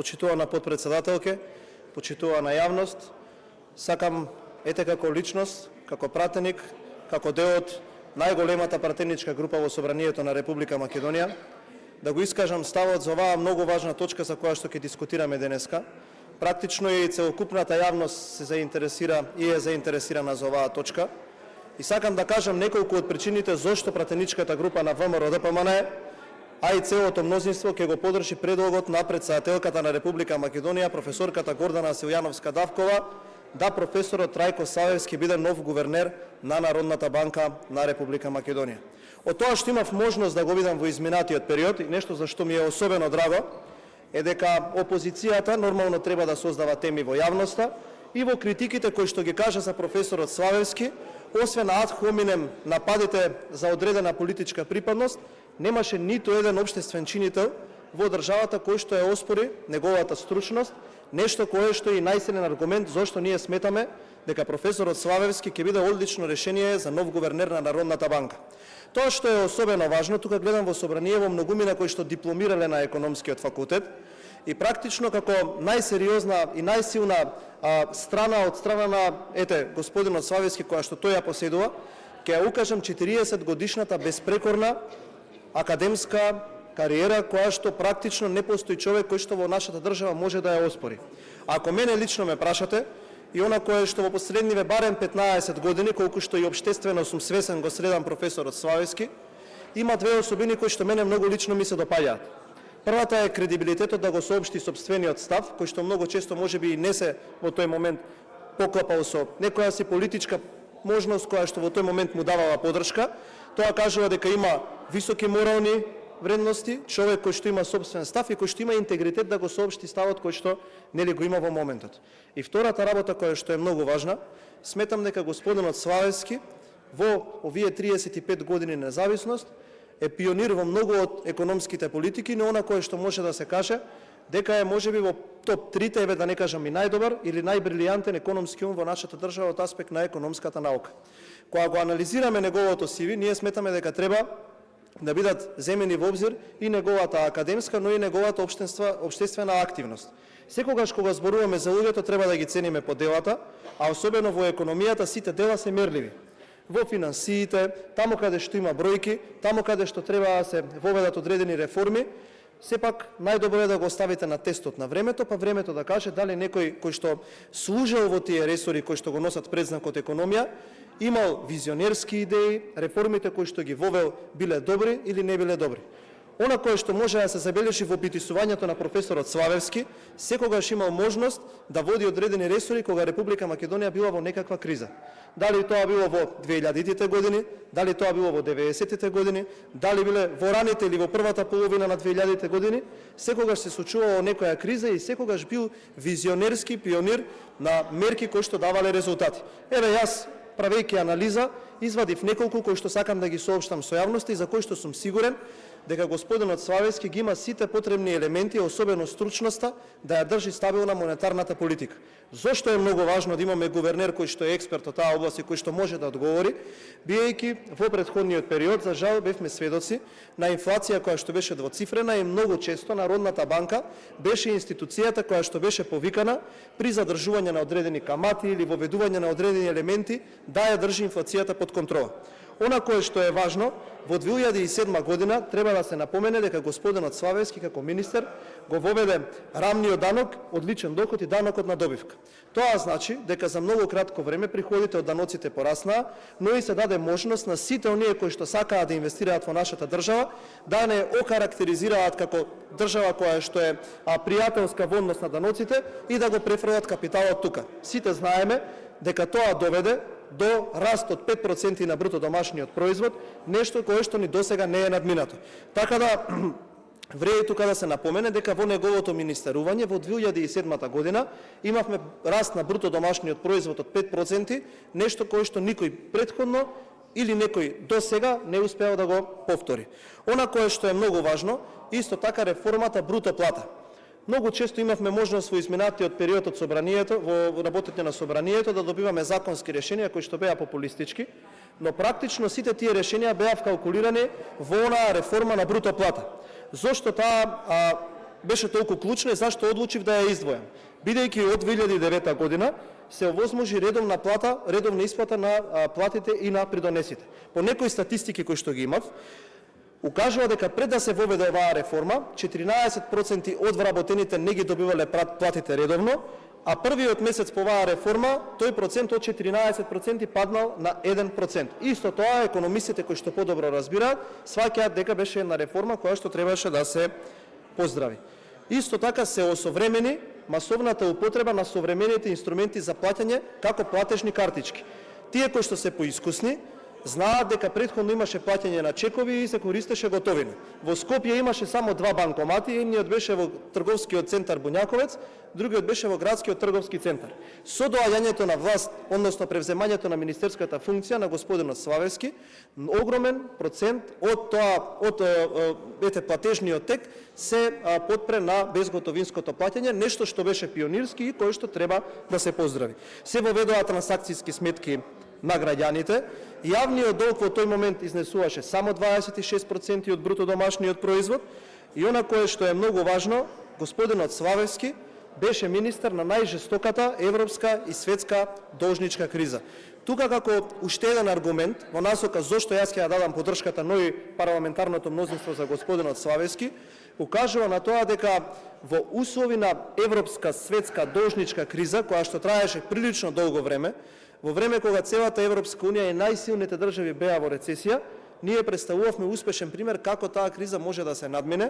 почитувана подпредседателке, почитувана јавност, сакам ете како личност, како пратеник, како дел од најголемата пратеничка група во Собранието на Република Македонија, да го искажам ставот за оваа многу важна точка за која што ќе дискутираме денеска. Практично и целокупната јавност се заинтересира и е заинтересирана за оваа точка. И сакам да кажам неколку од причините зошто пратеничката група на ВМРО-ДПМН, а и целото мнозинство ќе го подржи предлогот на претседателката на Република Македонија, професорката Гордана Силјановска-Давкова, да професорот Трајко Савевски биде нов гувернер на Народната банка на Република Македонија. Од тоа што имав можност да го видам во изминатиот период и нешто за што ми е особено драго, е дека опозицијата нормално треба да создава теми во јавноста и во критиките кои што ги кажа за професорот Славевски, освен ад хоминем нападите за одредена политичка припадност, немаше ниту еден општествен чинител во државата кој што ја оспори неговата стручност, нешто кое што е и најсилен аргумент зошто ние сметаме дека професорот Славевски ќе биде одлично решение за нов гувернер на Народната банка. Тоа што е особено важно, тука гледам во Собраниево многумина кои што дипломирале на економскиот факултет и практично како најсериозна и најсилна страна од страна на господинот Славевски која што тој ја поседува, ќе ја укажам 40 годишната безпрекорна академска кариера која што практично не постои човек кој што во нашата држава може да ја оспори. Ако мене лично ме прашате, и она кое што во последниве барем 15 години, колку што и општествено сум свесен го следам професорот Славевски, има две особини кои што мене многу лично ми се допаѓаат. Првата е кредибилитетот да го соопшти сопствениот став, кој што многу често можеби и не се во тој момент поклапал со некоја си политичка можност која што во тој момент му давала подршка. Тоа кажува дека има високи морални вредности, човек кој што има сопствен став и кој што има интегритет да го соопшти ставот кој што нели го има во моментот. И втората работа која што е многу важна, сметам дека господинот Славевски во овие 35 години независност е пионир во многу од економските политики, но она кое што може да се каже дека е можеби во топ 3, еве да не кажам и најдобар или најбрилијантен економски ум во нашата држава од аспект на економската наука. Кога го анализираме неговото CV, ние сметаме дека треба да бидат земени во обзир и неговата академска, но и неговата општествена активност. Секогаш кога зборуваме за луѓето треба да ги цениме по делата, а особено во економијата сите дела се мерливи. Во финансиите, таму каде што има бројки, таму каде што треба да се воведат одредени реформи, сепак најдобро е да го оставите на тестот на времето, па времето да каже дали некој кој што служел во тие ресори кои што го носат предзнакот економија, имал визионерски идеи, реформите кои што ги вовел биле добри или не биле добри. Она кое што може да се забележи во опитисувањето на професорот Славевски, секогаш имал можност да води одредени ресори кога Република Македонија била во некаква криза. Дали тоа било во 2000-тите години, дали тоа било во 90-тите години, дали биле во раните или во првата половина на 2000-тите години, секогаш се случувало некоја криза и секогаш бил визионерски пионир на мерки кои што давале резултати. Еве јас, правејќи анализа, извадив неколку кои што сакам да ги соопштам со јавноста и за кои што сум сигурен дека господинот Славевски ги има сите потребни елементи, особено стручноста, да ја држи стабилна монетарната политика. Зошто е многу важно да имаме гувернер кој што е експерт од таа област и кој што може да одговори, биејќи во претходниот период, за жал, бевме сведоци на инфлација која што беше двоцифрена и многу често Народната банка беше институцијата која што беше повикана при задржување на одредени камати или воведување на одредени елементи да ја држи инфлацијата под контрола. Она кое што е важно, во 2007 година треба да се напомене дека господинот Славевски како министер го воведе рамниот данок, одличен доход и данокот на добивка. Тоа значи дека за многу кратко време приходите од даноците пораснаа, но и се даде можност на сите оние кои што сакаат да инвестираат во нашата држава да не окарактеризираат како држава која што е пријателска во однос на даноците и да го префрлат капиталот тука. Сите знаеме дека тоа доведе до раст од 5% на бруто домашниот производ, нешто кое што ни досега не е надминато. Така да вреди тука да се напомене дека во неговото министерување во 2007 година имавме раст на бруто домашниот производ од 5%, нешто кое што никој претходно или некој до сега не успеал да го повтори. Она кое што е многу важно, исто така реформата бруто плата. Многу често имавме можност во изминатиот период од собранието, во работите на собранието да добиваме законски решенија кои што беа популистички, но практично сите тие решенија беа вкалкулирани во онаа реформа на бруто плата. Зошто таа беше толку клучна и зашто одлучив да ја издвојам. Бидејќи од 2009 година се овозможи редовна исплата на платите и на придонесите. По некои статистики кои што ги имав, укажува дека пред да се воведе оваа реформа, 14% од вработените не ги добивале платите редовно, а првиот месец по оваа реформа, тој процент од 14% паднал на 1%. Исто тоа, економистите кои што подобро разбираат, сваќаат дека беше една реформа која што требаше да се поздрави. Исто така се осовремени масовната употреба на современите инструменти за плаќање како платежни картички. Тие кои што се поискусни, знаат дека претходно имаше плаќање на чекови и се користеше готовина. Во Скопје имаше само 2 банкомати, едниот беше во трговскиот центар Буњаковец, другиот беше во градскиот трговски центар. Со доаѓањето на власт, односно превземањето на министерската функција на господинот Славевски, огромен процент од платежниот тек се потпре на безготовинското плаќање, нешто што беше пионирски и кое што треба да се поздрави. Се воведоа трансакцијски сметки на граѓаните. Јавниот долг во тој момент изнесуваше само 26% од бруто домашниот производ и она кое што е многу важно, господинот Славевски беше министер на најжестоката европска и светска должничка криза. Тука како уште еден аргумент во насока зошто јас ќе ја дадам поддршката на парламентарното мнозинство за господинот Славевски, укажува на тоа дека во услови на европска светска должничка криза, која што траеше прилично долго време, во време кога целата Европска унија и најсилните држави беа во рецесија, ние представувавме успешен пример како таа криза може да се надмине,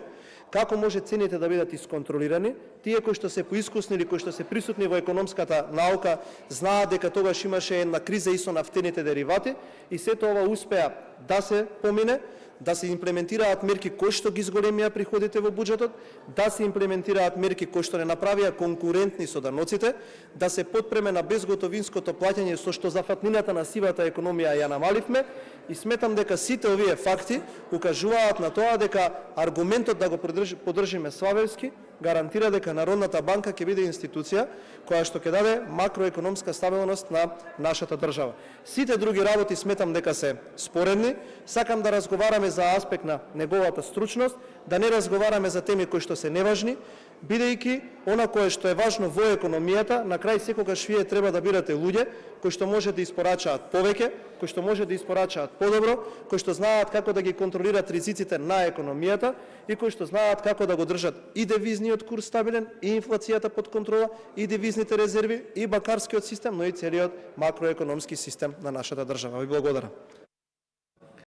како може цените да бидат исконтролирани. Тие кои што се поискусни или кои што се присутни во економската наука знаат дека тогаш имаше една криза и со нафтените деривати и сето ова успеа да се помине, да се имплементираат мерки кои што ги зголемија приходите во буџетот, да се имплементираат мерки кои што не направија конкурентни со даноците, да се потпреме на безготовинското плаќање со што зафатнината на сивата економија ја намаливме и сметам дека сите овие факти укажуваат на тоа дека аргументот да го поддржиме Славевски гарантира дека Народната банка ќе биде институција која што ќе даде макроекономска стабилност на нашата држава. Сите други работи сметам дека се споредни. Сакам да разговараме за аспект на неговата стручност, да не разговараме за теми кои што се неважни, бидејќи она кое што е важно во економијата, на крај секогаш вие треба да бирате луѓе кои што може да испорачаат повеќе, кои што може да испорачаат подобро, кои што знаат како да ги контролират ризиците на економијата и кои што знаат како да го држат и девизниот курс стабилен, и инфлацијата под контрола, и девизните резерви, и банкарскиот систем, но и целиот макроекономски систем на нашата држава. Ви благодарам.